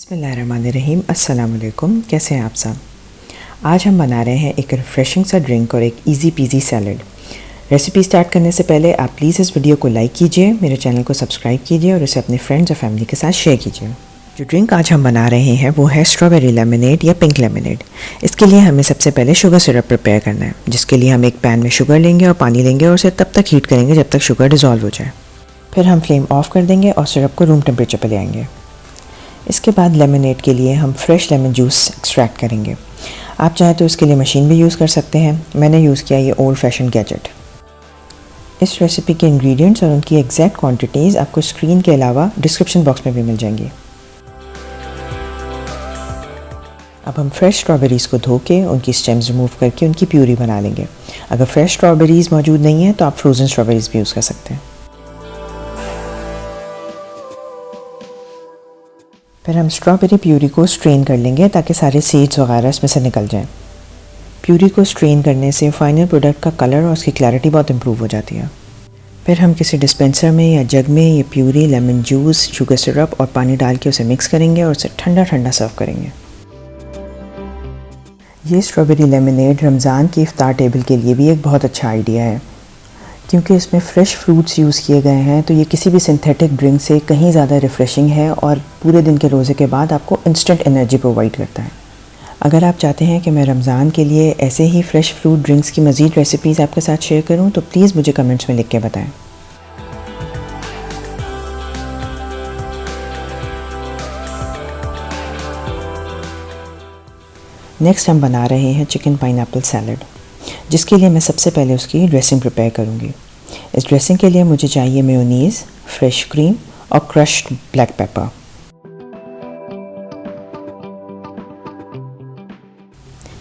बिस्मिल्लाहिर्रहमानिर्रहीम। अस्सलाम वालेकुम। कैसे हैं आप सब? आज हम बना रहे हैं एक रिफ़्रेशिंग सा ड्रिंक और एक easy PG salad. Recipe start करने से पहले आप प्लीज़ इस वीडियो को लाइक कीजिए, मेरे चैनल को सब्सक्राइब कीजिए और इसे अपने फ्रेंड्स और फैमिली के साथ शेयर कीजिए। जो ड्रिंक आज हम बना रहे हैं वो है स्ट्रॉबेरी लेमनेड या पिंक लेमनेड। इसके लिए हमें सबसे पहले शुगर सिरप प्रिपेयर करना है, जिसके लिए हम एक पैन में शुगर लेंगे और पानी लेंगे और उसे तब तक हीट करेंगे जब तक शुगर डिज़ोल्व हो जाए। फिर हम फ्लेम ऑफ कर देंगे और सिरप को रूम टेम्परेचर पर ले आएंगे। इसके बाद लेमनेड के लिए हम फ्रेश लेमन जूस एक्सट्रैक्ट करेंगे। आप चाहें तो इसके लिए मशीन भी यूज़ कर सकते हैं। मैंने यूज़ किया ये ओल्ड फैशन गैजेट। इस रेसिपी के इंग्रेडिएंट्स और उनकी एग्जैक्ट क्वांटिटीज़ आपको स्क्रीन के अलावा डिस्क्रिप्शन बॉक्स में भी मिल जाएंगी। अब हम फ्रेश स्ट्रॉबेरीज़ को धो के उनकी स्टेम्स रिमूव करके उनकी प्यूरी बना लेंगे। अगर फ्रेश स्ट्रॉबेरीज़ मौजूद नहीं है तो आप फ्रोज़न स्ट्रॉबेरीज़ भी यूज़ कर सकते हैं। फिर हम स्ट्रॉबेरी प्यूरी को स्ट्रेन कर लेंगे ताकि सारे सीड्स वगैरह इसमें से निकल जाएं। प्यूरी को स्ट्रेन करने से फाइनल प्रोडक्ट का कलर और उसकी क्लैरिटी बहुत इंप्रूव हो जाती है। फिर हम किसी डिस्पेंसर में या जग में ये puree, lemon juice, sugar syrup और पानी डाल के उसे मिक्स करेंगे और उसे ठंडा ठंडा सर्व करेंगे। ये स्ट्रॉबेरी लेमनेड रमज़ान की इफ्तार टेबल के लिए भी एक बहुत अच्छा आइडिया है, क्योंकि इसमें फ़्रेश फ्रूट्स यूज़ किए गए हैं। तो ये किसी भी सिंथेटिक ड्रिंक से कहीं ज़्यादा रिफ़्रेशिंग है और पूरे दिन के रोज़े के बाद आपको इंस्टेंट एनर्जी प्रोवाइड करता है। अगर आप चाहते हैं कि मैं रमज़ान के लिए ऐसे ही फ़्रेश फ्रूट ड्रिंक्स की मज़ीद रेसिपीज़ आपके साथ शेयर करूं तो प्लीज़ मुझे कमेंट्स में लिख के बताएं। नेक्स्ट हम बना रहे हैं चिकन पाइनएप्पल सैलड, जिसके लिए मैं सबसे पहले उसकी ड्रेसिंग प्रिपेयर करूँगी। इस ड्रेसिंग के लिए मुझे चाहिए मेयोनीज़, फ्रेश क्रीम और क्रश्ड ब्लैक पेपर।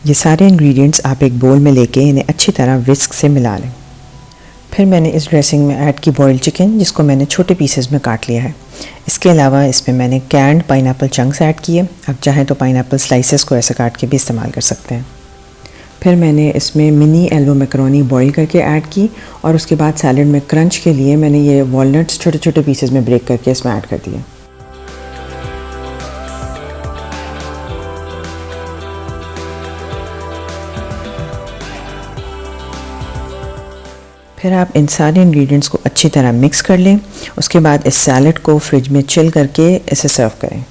ये सारे इंग्रेडिएंट्स आप एक बोल में लेके इन्हें अच्छी तरह विस्क से मिला लें। फिर मैंने इस ड्रेसिंग में ऐड की बॉइल्ड चिकन, जिसको मैंने छोटे पीसेस में काट लिया है। इसके अलावा इसमें मैंने कैंड पाइनएप्पल चंक्स ऐड किए। आप चाहें तो पाइनएप्पल स्लाइसेस को ऐसे काट के भी इस्तेमाल कर सकते हैं। फिर मैंने इसमें मिनी एल्बो मैकरोनी बॉईल करके ऐड की और उसके बाद सैलड में क्रंच के लिए मैंने ये वॉलनट्स छोटे छोटे पीसेस में ब्रेक करके इसमें ऐड कर दिए। फिर आप इन सारे इंग्रेडिएंट्स को अच्छी तरह मिक्स कर लें। उसके बाद इस सैलड को फ्रिज में चिल करके इसे सर्व करें।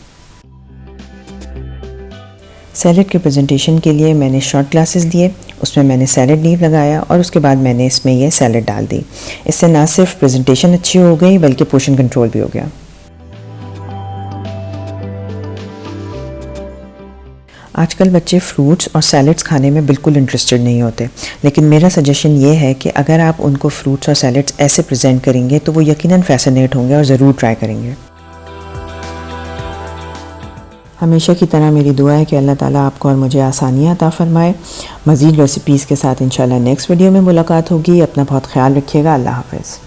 सैलड के प्रेजेंटेशन के लिए मैंने शॉट ग्लासेस दिए, उसमें मैंने सैलड लीव लगाया और उसके बाद मैंने इसमें ये सैलड डाल दी। इससे ना सिर्फ प्रेजेंटेशन अच्छी हो गई बल्कि पोर्शन कंट्रोल भी हो गया। आजकल बच्चे फ्रूट्स और सैलड्स खाने में बिल्कुल इंटरेस्टेड नहीं होते, लेकिन मेरा सजेशन ये है कि अगर आप उनको फ्रूट्स और सैलड्स ऐसे प्रेजेंट करेंगे तो वो यकीनन फैसिनेट होंगे और ज़रूर ट्राई करेंगे। हमेशा की तरह मेरी दुआ है कि अल्लाह ताला आपको और मुझे आसानियाँ अता फ़रमाए। मज़ीद रेसिपीज़ के साथ इंशाल्लाह नेक्स्ट वीडियो में मुलाकात होगी। अपना बहुत ख्याल रखिएगा। अल्लाह हाफ़िज़।